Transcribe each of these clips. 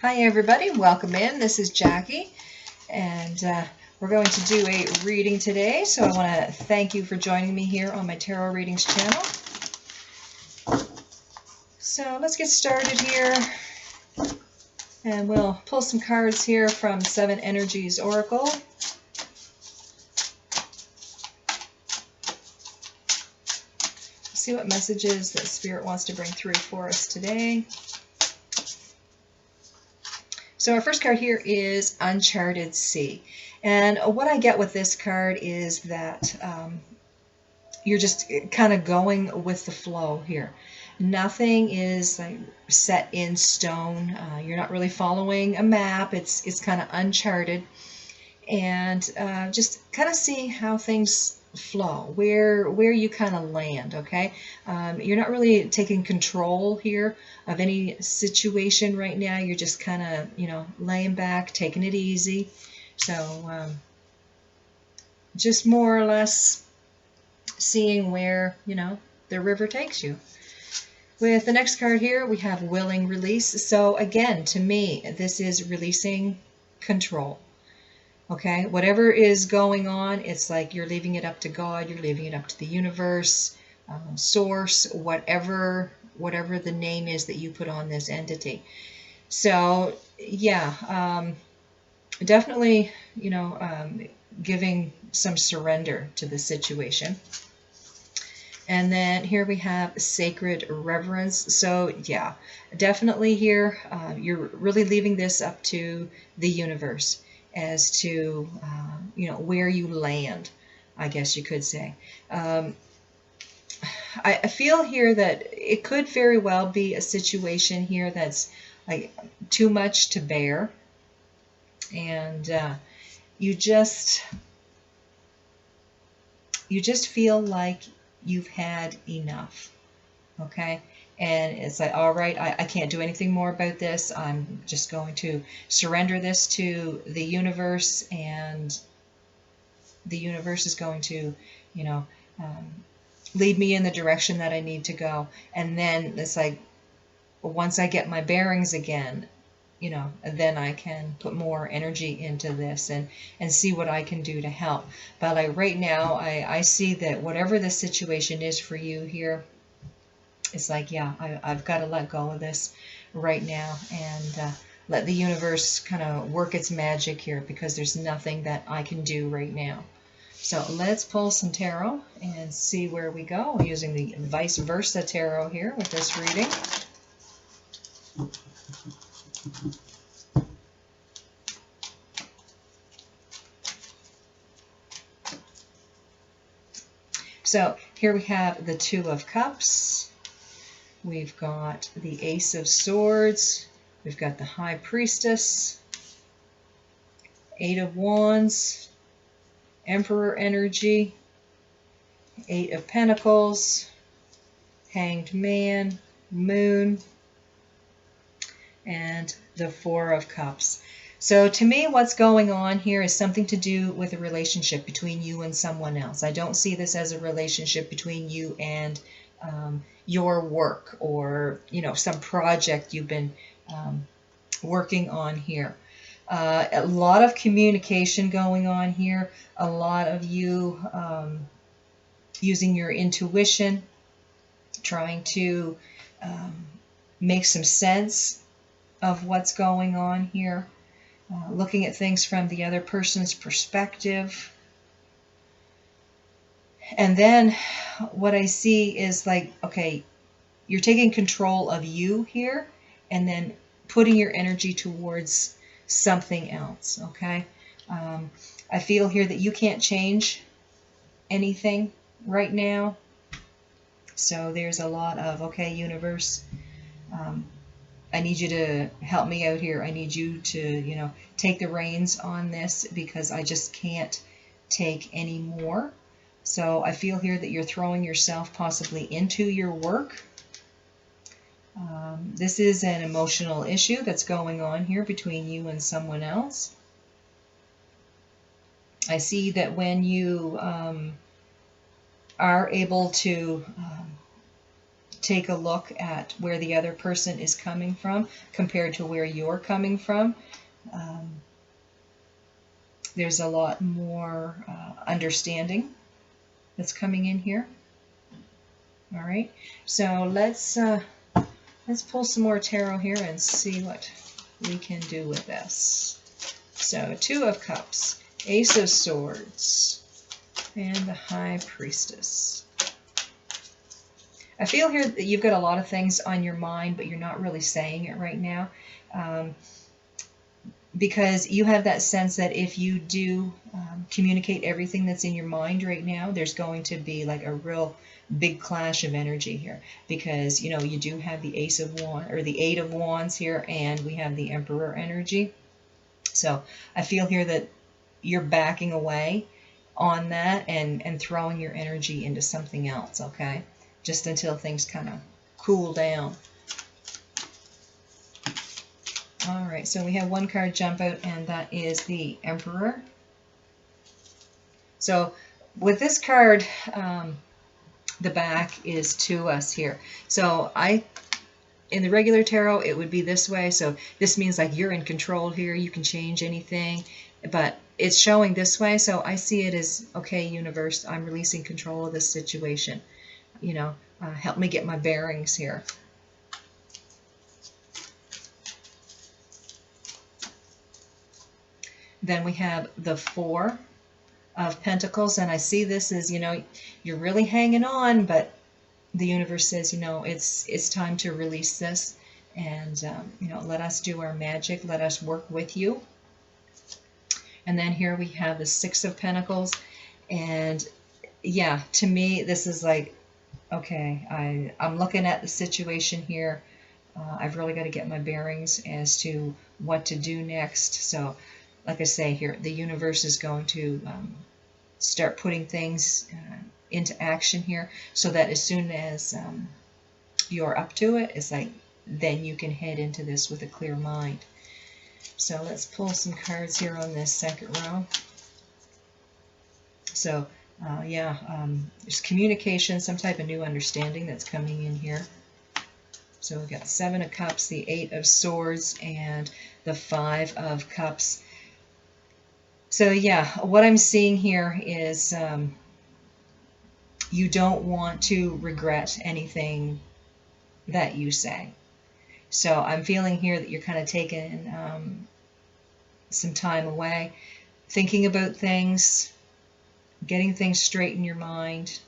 Hi everybody, welcome in. This is Jackie, and we're going to do a reading today. So I want to thank you for joining me here on my Tarot Readings channel. So let's get started here, and we'll pull some cards here from Seven Energies Oracle. See what messages that Spirit wants to bring through for us today. So our first card here is Uncharted Sea. And what I get with this card is that you're just kind of going with the flow here. Nothing is like set in stone. You're not really following a map. It's kind of uncharted, and just kind of see how things flow, where you kind of land. Okay, you're not really taking control here of any situation right now. You're just kind of laying back, taking it easy. So just more or less seeing where the river takes you. With the next card here, we have Willing Release. So again, to me, this is releasing control. Okay, whatever is going on, it's like you're leaving it up to God, you're leaving it up to the universe, source, whatever the name is that you put on this entity. So yeah, definitely, giving some surrender to the situation. And then here we have Sacred Reverence. So yeah, definitely here you're really leaving this up to the universe as to where you land, I guess you could say. I feel here that it could very well be a situation here that's like too much to bear, and you just feel like you've had enough. Okay, and it's like, all right, I can't do anything more about this. I'm just going to surrender this to the universe, and the universe is going to um, lead me in the direction that I need to go. And then it's like, once I get my bearings again, then I can put more energy into this and see what I can do to help. But like right now, I see that whatever the situation is for you here, it's like, yeah, I've got to let go of this right now, and let the universe kind of work its magic here, because there's nothing that I can do right now. So let's pull some tarot and see where we go using the vice versa tarot here with this reading. So here we have the Two of Cups. We've got the Ace of Swords. We've got the High Priestess, Eight of Wands, Emperor energy, Eight of Pentacles, Hanged Man, Moon, and the Four of Cups. So to me, what's going on here is something to do with a relationship between you and someone else. I don't see this as a relationship between you and your work, or some project you've been working on here. A lot of communication going on here. A lot of you using your intuition, trying to make some sense of what's going on here. Looking at things from the other person's perspective. And then what I see is like, okay, you're taking control of you here, and then putting your energy towards something else, okay? I feel here that you can't change anything right now. So there's a lot of, okay, universe, I need you to help me out here. I need you to, take the reins on this, because I just can't take any more. So I feel here that you're throwing yourself possibly into your work. This is an emotional issue that's going on here between you and someone else. I see that when you are able to take a look at where the other person is coming from compared to where you're coming from. Um, there's a lot more understanding that's coming in here. All right, so let's pull some more tarot here and see what we can do with this. So, Two of Cups, Ace of Swords, and the High Priestess. I feel here that you've got a lot of things on your mind, but you're not really saying it right now. Because you have that sense that if you do communicate everything that's in your mind right now, there's going to be like a real big clash of energy here, because you know you do have the Ace of Wands or the Eight of Wands here, and we have the Emperor energy. So I feel here that you're backing away on that and throwing your energy into something else, okay? Just until things kind of cool down. All right, so we have one card jump out, and that is the Emperor. So with this card, the back is to us here. So in the regular tarot, it would be this way. So this means like you're in control here. You can change anything, but it's showing this way. So I see it as, okay, universe, I'm releasing control of this situation. You know, help me get my bearings here. Then we have the Four of Pentacles, and I see this as, you know, you're really hanging on, but the universe says, you know, it's time to release this, and you know, let us do our magic, let us work with you. And then here we have the Six of Pentacles, and yeah, to me this is like, okay, I'm looking at the situation here. I've really got to get my bearings as to what to do next. So like I say here, the universe is going to start putting things into action here, so that as soon as you're up to it, it's like then you can head into this with a clear mind. So let's pull some cards here on this second row. So there's communication, some type of new understanding that's coming in here. So we've got Seven of Cups, the Eight of Swords, and the Five of Cups. So yeah, what I'm seeing here is you don't want to regret anything that you say. So I'm feeling here that you're kind of taking some time away, thinking about things, getting things straight in your mind,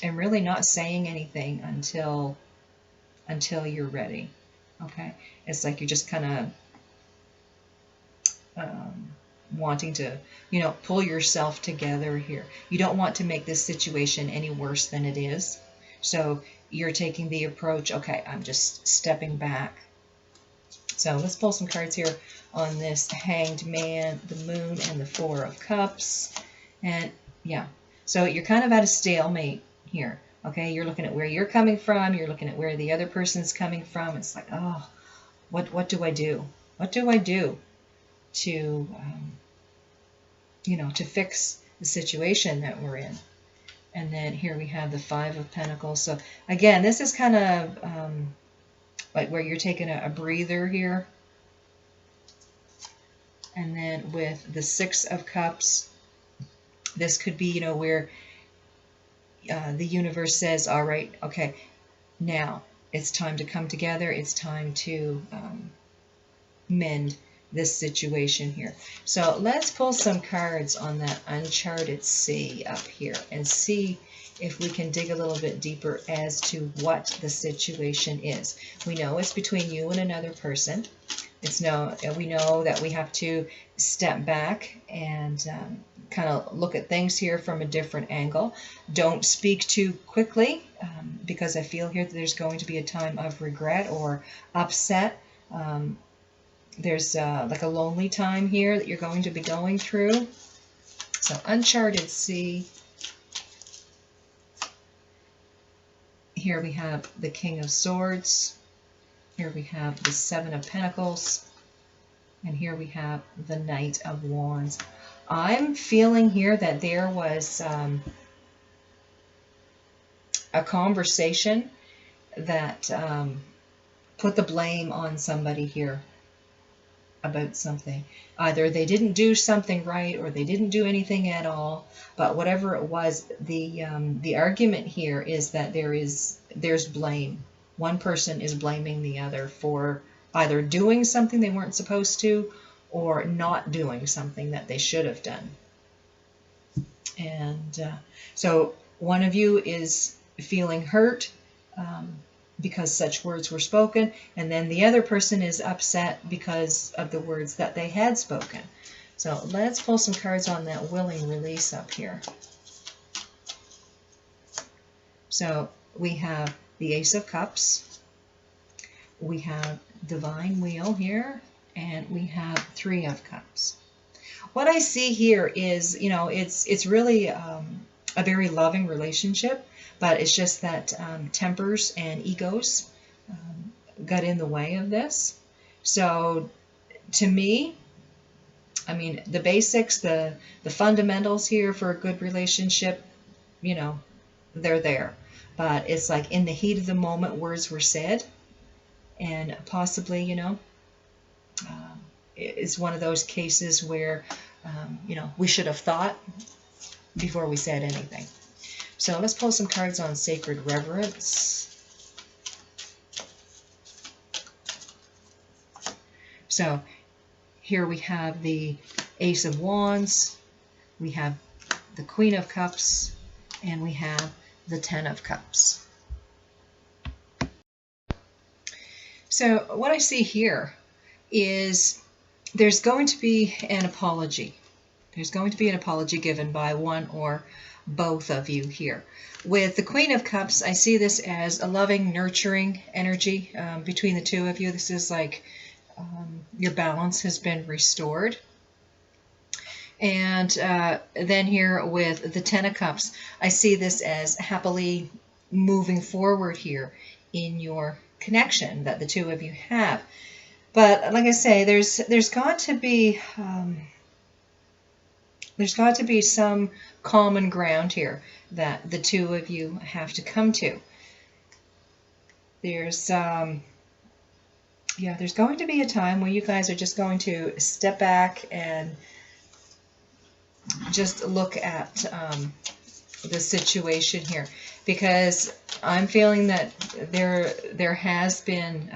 and really not saying anything until you're ready. Okay, it's like you're just kind of wanting to, you know, pull yourself together here. You don't want to make this situation any worse than it is. So you're taking the approach, okay, I'm just stepping back. So let's pull some cards here on this Hanged Man, the Moon, and the Four of Cups. And yeah, so you're kind of at a stalemate here. Okay, you're looking at where you're coming from. You're looking at where the other person's coming from. It's like, oh, what do I do? What do I do to, you know, to fix the situation that we're in? And then here we have the Five of Pentacles. So again, this is kind of like where you're taking a breather here. And then with the Six of Cups, this could be, you know, where the universe says, all right, okay, now it's time to come together. It's time to mend this situation here. So let's pull some cards on that uncharted sea up here and see if we can dig a little bit deeper as to what the situation is. We know it's between you and another person. We know that we have to step back and kind of look at things here from a different angle. Don't speak too quickly because I feel here that there's going to be a time of regret or upset. There's like a lonely time here that you're going to be going through. So uncharted sea. Here we have the King of Swords. Here we have the Seven of Pentacles. And here we have the Knight of Wands. I'm feeling here that there was a conversation that put the blame on somebody here about something. Either they didn't do something right or they didn't do anything at all. But whatever it was, the argument here is that there's blame. One person is blaming the other for either doing something they weren't supposed to or not doing something that they should have done. And so one of you is feeling hurt because such words were spoken, and then the other person is upset because of the words that they had spoken. So let's pull some cards on that willing release up here. So we have the Ace of Cups, we have Divine Wheel here, and we have Three of Cups. What I see here is, it's really a very loving relationship, but it's just that tempers and egos got in the way of this. So to me, I mean, the basics, the fundamentals here for a good relationship, they're there. But it's like in the heat of the moment, words were said, and possibly, it's one of those cases where, we should have thought before we said anything. So let's pull some cards on Sacred Reverence. So here we have the Ace of Wands, we have the Queen of Cups, and we have the Ten of Cups. So what I see here is there's going to be an apology. There's going to be an apology given by one or both of you here. With the Queen of Cups, I see this as a loving, nurturing energy between the two of you. This is like your balance has been restored. And then here with the Ten of Cups, I see this as happily moving forward here in your connection that the two of you have. But like I say, there's got to be some common ground here that the two of you have to come to. There's there's going to be a time where you guys are just going to step back and just look at the situation here, because I'm feeling that there has been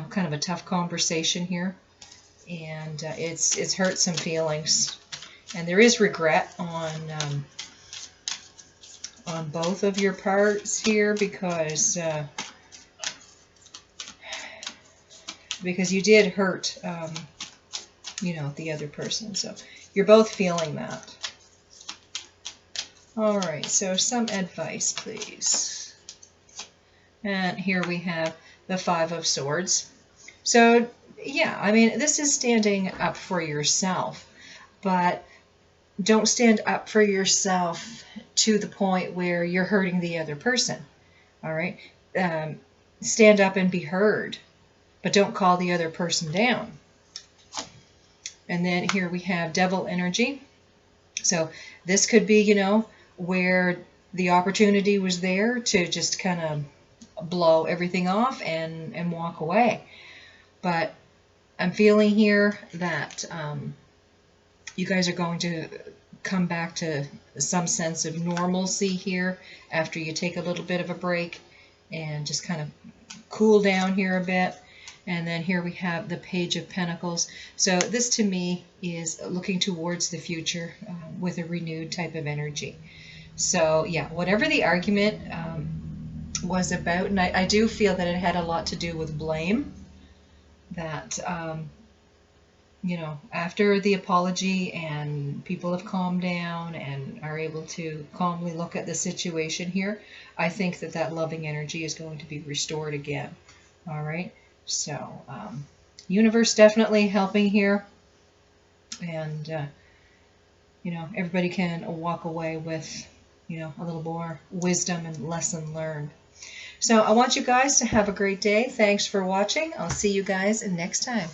kind of a tough conversation here, and it's hurt some feelings, and there is regret on both of your parts here, because you did hurt the other person. So you're both feeling that. All right, so some advice, please. And here we have the Five of Swords. So yeah, I mean, this is standing up for yourself, but don't stand up for yourself to the point where you're hurting the other person. All right, stand up and be heard, but don't call the other person down. And then here we have Devil energy. So this could be, where the opportunity was there to just kind of blow everything off and walk away. But I'm feeling here that you guys are going to come back to some sense of normalcy here after you take a little bit of a break and just kind of cool down here a bit. And then here we have the Page of Pentacles. So this to me is looking towards the future with a renewed type of energy. So yeah, whatever the argument was about, and I do feel that it had a lot to do with blame, that after the apology and people have calmed down and are able to calmly look at the situation here, I think that loving energy is going to be restored again. All right. So, universe definitely helping here, and everybody can walk away with a little more wisdom and lesson learned. So I want you guys to have a great day. Thanks for watching. I'll see you guys next time.